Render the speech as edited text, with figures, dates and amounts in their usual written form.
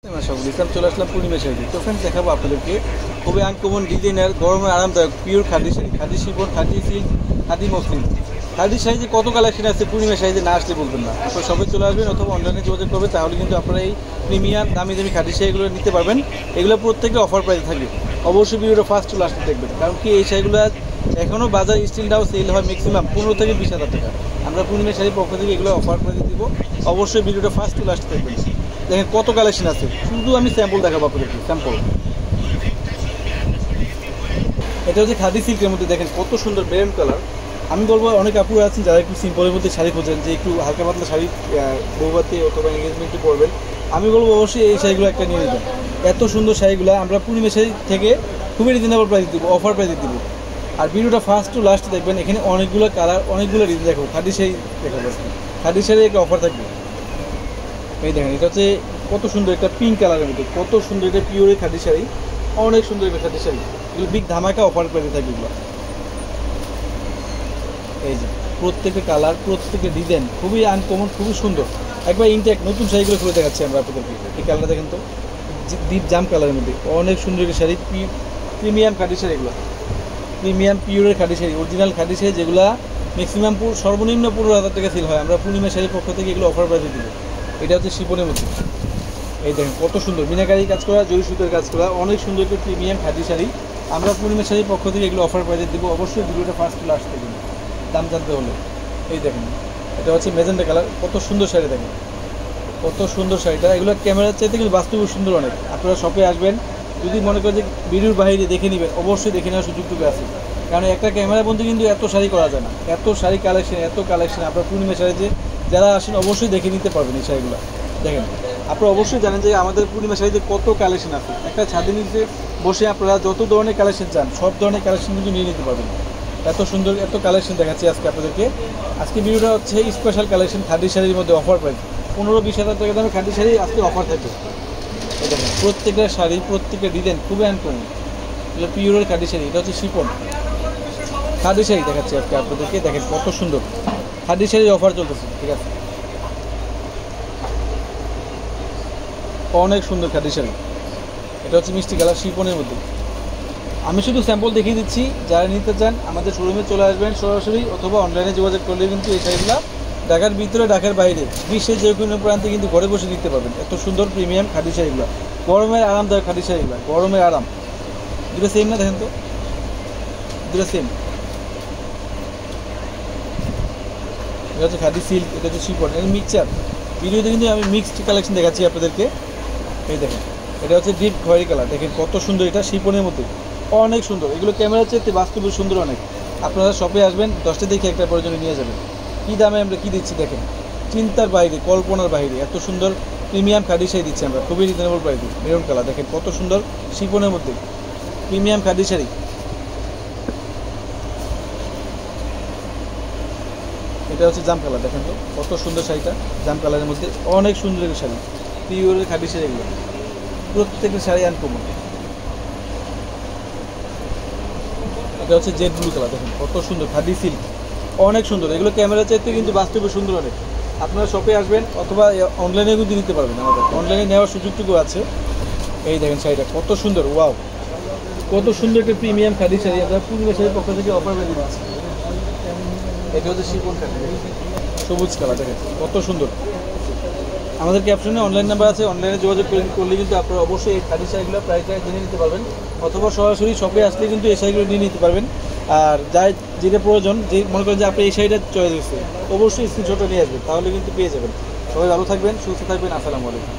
সকল ইসলাম চলে আসলাম পূর্ণিমা শাড়ি। তো ফ্রেন্ডস দেখাবো আপনাদেরকে খুবই আনকমন ডিজাইনার গরমে আরামদায়ক pure khadi sari, khadi chiffon, khadi silk, khadi muslin. Khadi সাইজে কত কালেকশন আছে পূর্ণিমা সাইজে না আসলে বলবেন না। আপনারা সবাই চলে আসবেন অথবা অনলাইনে যোগাযোগ করবেন, তাহলে কিন্তু আপনারা এই প্রিমিয়াম দামি দামি খাদি শাড়িগুলো নিতে পারবেন। এগুলো প্রত্যেকে অফার প্রাইসে থাকবে। অবশ্যই ভিডিওটা ফার্স্ট টু লাস্টে দেখবেন, কারণ কি এই শাড়িগুলো এখনও বাজার স্টিলটাও সেল হয় ম্যাক্সিমাম 15 থেকে 20,000 টাকা। আমরা পূর্ণিমা শাড়ির পক্ষ থেকে এগুলো অফার প্রাইসে দিব। অবশ্যই ভিডিওটা ফার্স্ট টু লাস্ট দেখবেন। দেখেন কত কালেকশন আছে, শুধু আমি স্যাম্পল দেখাবো আপনাদেরকে। স্যাম্পল এটা হচ্ছে খাদি সিল্কের মধ্যে, দেখেন কত সুন্দর মেরুন কালার। আমি বলবো অনেক আপুরা আছেন যারা একটু সিম্পলের মধ্যে শাড়ি খোঁজেন, যে একটু হালকা পাতলা শাড়ি বৌভাতে অথবা এঙ্গেজমেন্টে পরবেন, আমি বলবো অবশ্যই এই শাড়িগুলো একটা নিয়ে নেবেন। এত সুন্দর শাড়িগুলো আমরা পূর্ণিমা শাড়ি থেকে খুবই রিজনেবল প্রাইস দিব, অফার প্রাইসে দিব। আর ভিডিওটা ফার্স্ট টু লাস্ট দেখবেন। এখানে অনেকগুলো কালার, অনেকগুলো ডিজাইন দেখাবো। খাদি শাড়ি দেখাবো, খাদি শাড়ি একটা অফার থাকবে। এই দেখেন এটা হচ্ছে কত সুন্দর একটা পিঙ্ক কালারের মধ্যে, কত সুন্দর এটা পিওরের খাদি শাড়ি, অনেক সুন্দর একটা খাদি শাড়ি। এগুলো বিগ ধামাকা অফার প্রাইসে থাকবে এগুলো। এই যে প্রত্যেকটা কালার, প্রত্যেকটা ডিজাইন খুবই আনকমন, খুবই সুন্দর, একবার ইনটেক নতুন শাড়িগুলো খুলে দেখাচ্ছি আমরা আপনাদেরকে। এই কালারটা দেখেন তো, ডিপ জাম কালারের মধ্যে অনেক সুন্দর একটা শাড়ি, প্রিমিয়াম খাদি শাড়ি। এগুলো প্রিমিয়াম পিওরের খাদি শাড়ি, অরিজিনাল খাদি শাড়ি, যেগুলো ম্যাক্সিমাম সর্বনিম্ন 15,000 টাকা সেল হয়। আমরা পূর্ণিমা শাড়ির পক্ষ থেকে এগুলো অফার প্রাইসে দিব। এটা হচ্ছে শিপনের মধ্যে। এই দেখেন কত সুন্দর মিনাকারি কাজ করা, জরি সুতোর কাজ করা, অনেক সুন্দর একটা প্রিমিয়াম খাদি শাড়ি। আমরা পূর্ণিমা শাড়ির পক্ষ থেকে এগুলো অফার প্রাইসে দিব। অবশ্যই ভিডিওটা ফার্স্ট টু লাস্ট দেখবেন দাম জানতে হলে। এই দেখেন এটা হচ্ছে মেজেন্টা কালার, কত সুন্দর শাড়ি, দেখেন কত সুন্দর শাড়িটা। এগুলো ক্যামেরার চাইতে কিন্তু বাস্তবে সুন্দর অনেক। আপনারা শপে আসবেন, যদি মনে করেন যে ভিডিওর বাইরে দেখে নেবেন, অবশ্যই দেখে নেওয়ার সুযোগটুকু আছে, কারণ একটা ক্যামেরা বন্ধু কিন্তু এত শাড়ি করা যায় না। এত শাড়ি কালেকশন, এত কালেকশন। আপনার পূর্ণিমা শাড়িতে যারা আসেন অবশ্যই দেখে নিতে পারবেন এই শাড়িগুলো। দেখেন আপনারা অবশ্যই জানেন যে আমাদের পূর্ণিমা শাড়িতে কত কালেকশন আছে। একটা ছাদের নিচে বসে আপনারা যত ধরনের কালেকশন চান সব ধরনের কালেকশন কিন্তু নিয়ে নিতে পারবেন। এত সুন্দর এত কালেকশন দেখাচ্ছি আজকে আপনাদেরকে। আজকে ভিডিওটা হচ্ছে স্পেশাল কালেকশন খাদি শাড়ির মধ্যে অফার প্রাইস 15-20,000 টাকা দামে খাদি শাড়ি আজকে অফার থাকে। দেখেন প্রত্যেকটা শাড়ি, প্রত্যেকটা ডিজাইন খুবই আনকমন। এটা পিওরের খাদি শাড়ি, এটা হচ্ছে শিফন খাদি শাড়ি দেখাচ্ছি আজকে আপনাদেরকে। দেখেন কত সুন্দর খাদি শাড়ির অফার চলতেছে, ঠিক আছে। অনেক সুন্দর খাদি শাড়ি, এটা হচ্ছে মিষ্টি কালার শিফনের মধ্যে। আমি শুধু স্যাম্পল দেখিয়ে দিচ্ছি, যারা নিতে চান আমাদের শোরুমে চলে আসবেন সরাসরি, অথবা অনলাইনে যোগাযোগ করলে কিন্তু এই শাড়িগুলো ঢাকার ভিতরে, ঢাকার বাইরে, বিশ্বের যে কোনো প্রান্তে কিন্তু ঘরে বসে নিতে পারবেন। এত সুন্দর প্রিমিয়াম খাদি শাড়িগুলো, গরমের আরামদায়ক খাদি শাড়িগুলো, গরমের আরাম। দুটো সেম না, দেখেন তো দুটো সেম। এটা হচ্ছে খাদি সিল্ক, এটা হচ্ছে শিফন, এটা মিক্সচার। ভিডিওতে কিন্তু আমি মিক্সড কালেকশন দেখাচ্ছি আপনাদেরকে। এই দেখেন এটা হচ্ছে ডিপ খয়েরি কালার, দেখেন কত সুন্দর, এটা শিফনের মধ্যে অনেক সুন্দর। এগুলো ক্যামেরার চেয়ে বাস্তবে সুন্দর অনেক। আপনারা শপে আসবেন, 10টা দেখে একটা প্রয়োজনে নিয়ে যাবেন। কী দামে আমরা কী দিচ্ছি দেখেন, চিন্তার বাইরে, কল্পনার বাইরে। এত সুন্দর প্রিমিয়াম খাদি শাড়ি দিচ্ছি আমরা খুবই রিজনেবল প্রাইসে। মেরুন কালার দেখেন কত সুন্দর, শিফনের মধ্যে প্রিমিয়াম খাদি শাড়ি। এটা হচ্ছে জাম কালার, দেখেন তো কত সুন্দর শাড়িটা, জাম কালারের মধ্যে অনেক সুন্দর একটা শাড়ি, পিওরের খাদি শাড়ি। এগুলো প্রত্যেকটা শাড়ি আনকমন। এটা হচ্ছে জেড ব্লু কালার, দেখেন কত সুন্দর খাদি সিল্ক, অনেক সুন্দর। এগুলো ক্যামেরা চাইতে কিন্তু বাস্তবে সুন্দর অনেক। আপনারা শপে আসবেন অথবা অনলাইনে কিন্তু নিতে পারবেন, আমাদের অনলাইনে নেওয়ার সুযোগটুকু আছে। এই দেখেন শাড়িটা কত সুন্দর, ওয়াও কত সুন্দর একটা প্রিমিয়াম খাদি শাড়ি। আপনারা পূর্ণিমা শাড়ির পক্ষ থেকে অফার পেয়ে দিচ্ছি। এটা হচ্ছে শিফন খাদি, সবুজ কালার, দেখেন কত সুন্দর। আমাদের ক্যাপশনে অনলাইন নাম্বার আছে, অনলাইনে যোগাযোগ করলে কিন্তু আপনারা অবশ্যই এই খাদি শাড়িগুলো প্রাইসটা জেনে নিতে পারবেন, অথবা সরাসরি শপে আসলে কিন্তু এই শাড়িগুলো নিয়ে নিতে পারবেন। আর যাই যেটা প্রয়োজন, যে মনে করেন যে আপনি এই শাড়িটা চয়েস হয়েছে, অবশ্যই স্ক্রিনশটটা নিয়ে আসবেন, তাহলে কিন্তু পেয়ে যাবেন। সবাই ভালো থাকবেন, সুস্থ থাকবেন, আসসালামু আলাইকুম।